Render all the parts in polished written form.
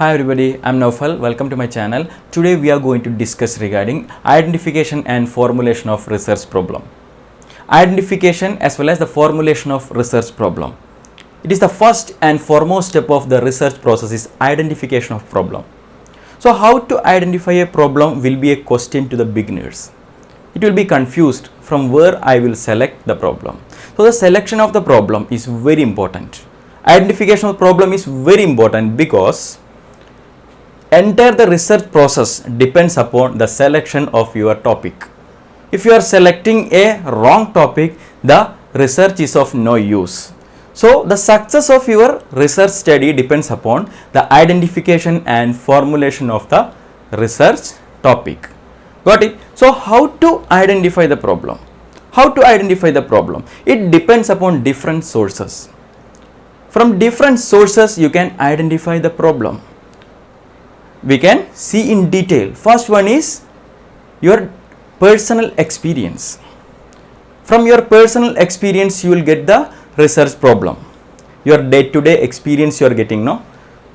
Hi everybody, I'm Naufal. Welcome to my channel. Today we are going to discuss regarding identification and formulation of research problem. Identification as well as the formulation of research problem. It is the first and foremost step of the research process is identification of problem. So how to identify a problem will be a question to the beginners. It will be confused from where I will select the problem. So the selection of the problem is very important. Identification of problem is very important because entire the research process depends upon the selection of your topic. If you are selecting a wrong topic, the research is of no use. So the success of your research study depends upon the identification and formulation of the research topic. Got it? So how to identify the problem? How to identify the problem? It depends upon different sources. From different sources you can identify the problem. We can see in detail. First one is your personal experience. From your personal experience you will get the research problem. Your day-to-day experience you are getting now.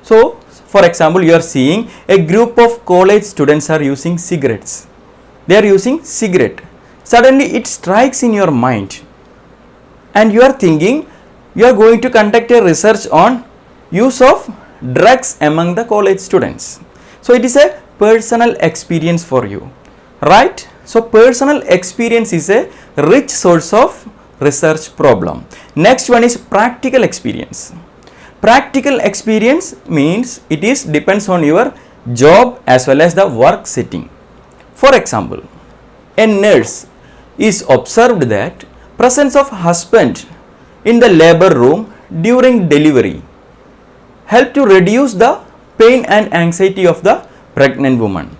So for example, you are seeing a group of college students are using cigarettes. They are using cigarette. Suddenly it strikes in your mind and you are thinking you are going to conduct a research on use of drugs among the college students. So it is a personal experience for you, right? So personal experience is a rich source of research problem. Next one is practical experience. Practical experience means it is depends on your job as well as the work setting. For example, a nurse is observed that presence of husband in the labor room during delivery help to reduce the pain and anxiety of the pregnant woman.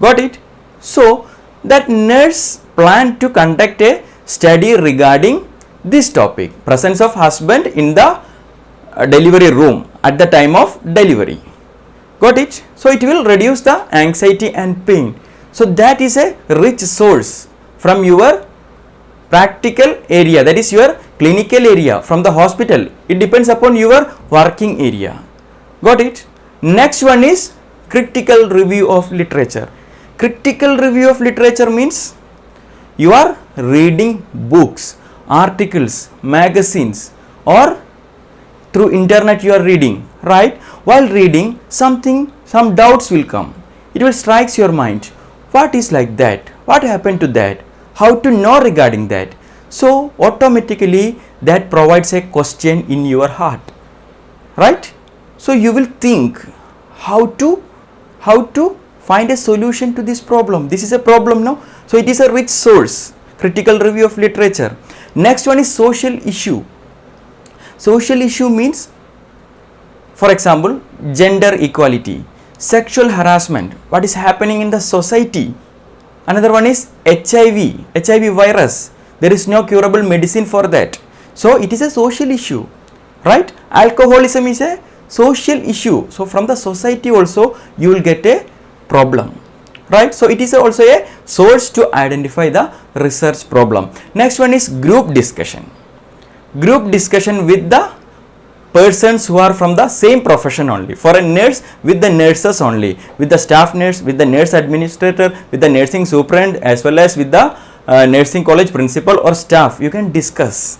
Got it? So that nurse planned to conduct a study regarding this topic, presence of husband in the delivery room at the time of delivery. Got it? So it will reduce the anxiety and pain. So that is a rich source from your practical area, that is your clinical area, from the hospital. It depends upon your working area. Got it? Next one is critical review of literature. Critical review of literature means you are reading books, articles, magazines, or through internet you are reading, right? While reading some doubts will come. It will strike your mind. What is like that? What happened to that? How to know regarding that? So automatically that provides a question in your heart, right? So you will think how to find a solution to this problem. This is a problem now. So it is a rich source. Critical review of literature. Next one is social issue. Social issue means, for example, gender equality, sexual harassment, what is happening in the society. Another one is HIV virus. There is no curable medicine for that. So it is a social issue, right? Alcoholism is a social issue. So from the society also you will get a problem, right? So it is also a source to identify the research problem. Next one is group discussion. Group discussion with the persons who are from the same profession only. For a nurse, with the nurses only, with the staff nurse, with the nurse administrator, with the nursing superintendent, as well as with the nursing college principal or staff. You can discuss.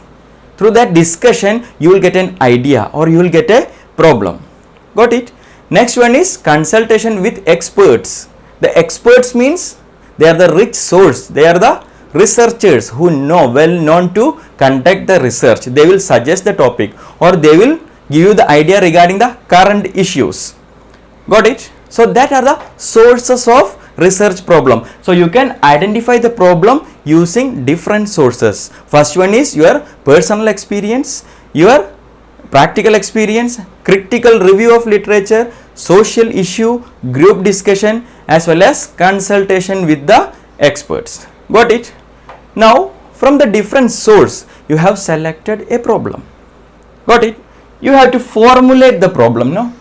Through that discussion you will get an idea or you will get a problem. Got it? Next one is consultation with experts. The experts means they are the rich source. They are the researchers who know, well known to conduct the research. They will suggest the topic or they will give you the idea regarding the current issues. Got it? So that are the sources of research problem. So you can identify the problem using different sources. First one is your personal experience, your practical experience, critical review of literature, social issue, group discussion, as well as consultation with the experts. Got it? Now from the different source you have selected a problem. Got it? You have to formulate the problem. No,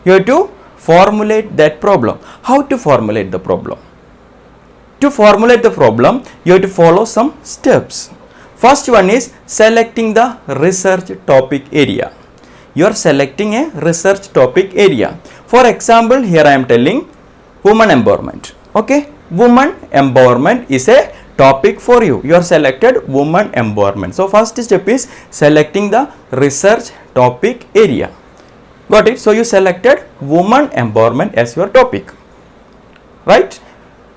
you have to formulate that problem. How to formulate the problem? To formulate the problem you have to follow some steps. First one is selecting the research topic area. you are selecting a research topic area. For example, here I am telling woman empowerment. Okay, woman empowerment is a topic for you. You are selected woman empowerment. So first step is selecting the research topic area. Got it? So you selected woman empowerment as your topic, right?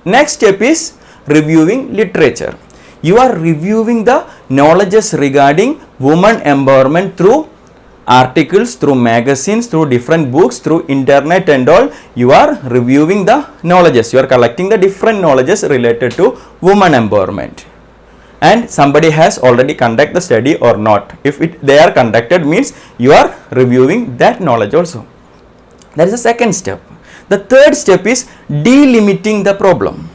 Next step is reviewing literature. You are reviewing the knowledges regarding woman empowerment through articles, through magazines, through different books, through internet and all. You are reviewing the knowledges. You are collecting the different knowledges related to woman empowerment. And somebody has already conducted the study or not. If they are conducted, means you are reviewing that knowledge also. That is the second step. The third step is delimiting the problem.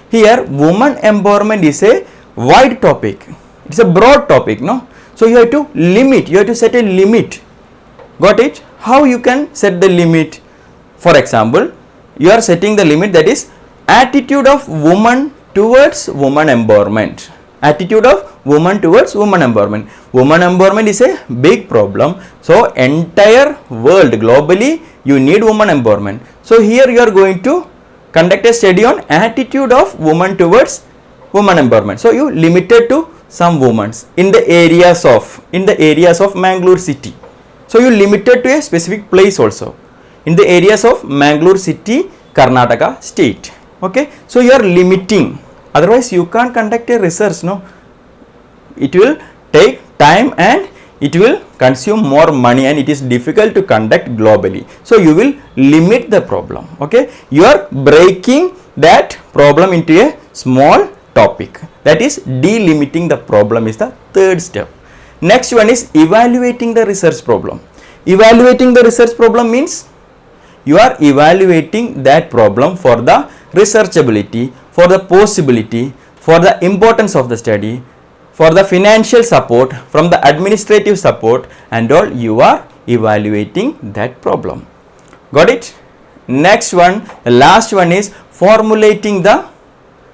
Here, woman empowerment is a wide topic. It's a broad topic, no? So you have to limit, you have to set a limit. Got it? How you can set the limit? For example, you are setting the limit, that is attitude of woman towards woman empowerment. Attitude of woman towards woman empowerment. Woman empowerment is a big problem. So entire world, globally, you need woman empowerment. So here you are going to conduct a study on attitude of woman towards woman empowerment. So you limited to some women in the areas of Mangalore city. So you limited to a specific place also in the areas of Mangalore city, Karnataka state. Okay, so you are limiting. Otherwise you can't conduct a research, no. It will take time and it will consume more money and it is difficult to conduct globally. So you will limit the problem. Okay, you are breaking that problem into a small topic. That is delimiting the problem is the third step. Next one is evaluating the research problem. Evaluating the research problem means you are evaluating that problem for the researchability, for the possibility, for the importance of the study, for the financial support, from the administrative support and all. You are evaluating that problem. Got it? Next one, the last one is formulating the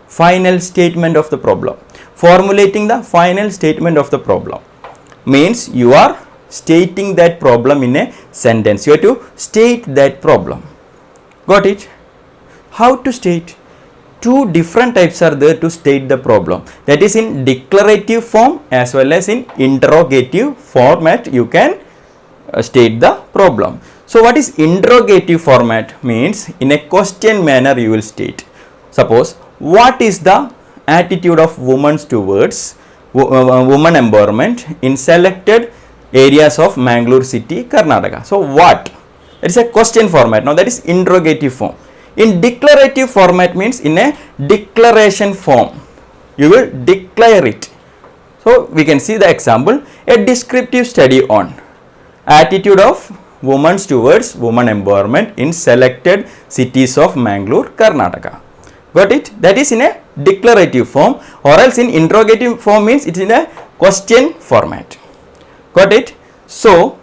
final statement of the problem. Formulating the final statement of the problem means you are stating that problem in a sentence. You have to state that problem. Got it? How to state? Two different types are there to state the problem. That is in declarative form as well as in interrogative format. You can state the problem. So what is interrogative format? Means in a question manner you will state. Suppose, what is the attitude of women towards woman empowerment in selected areas of Mangalore city, Karnataka? So what? It is a question format. Now that is interrogative form. In declarative format means in a declaration form. You will declare it. So we can see the example. A descriptive study on attitude of women towards woman empowerment in selected cities of Mangalore, Karnataka. Got it? That is in a declarative form, or else in interrogative form means it is in a question format. Got it? So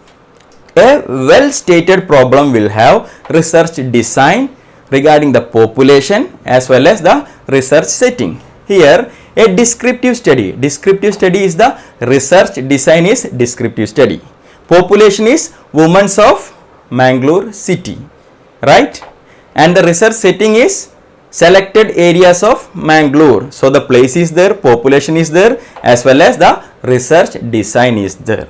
a well stated problem will have research design regarding the population as well as the research setting. Here a descriptive study is the research design is descriptive study. Population is women of Mangalore city, right? And the research setting is selected areas of Mangalore. So the place is there, population is there, as well as the research design is there.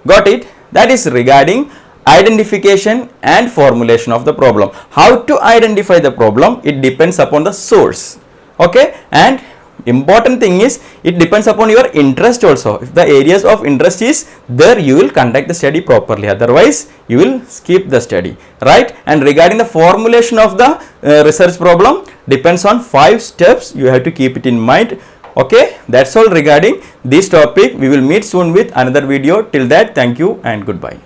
Got it? That is regarding identification and formulation of the problem. How to identify the problem? It depends upon the source. Okay, and important thing is it depends upon your interest also. If the areas of interest is there, you will conduct the study properly. Otherwise you will skip the study, right? And regarding the formulation of the research problem, depends on 5 steps. You have to keep it in mind. Okay, that's all regarding this topic. We will meet soon with another video. Till that, thank you and goodbye.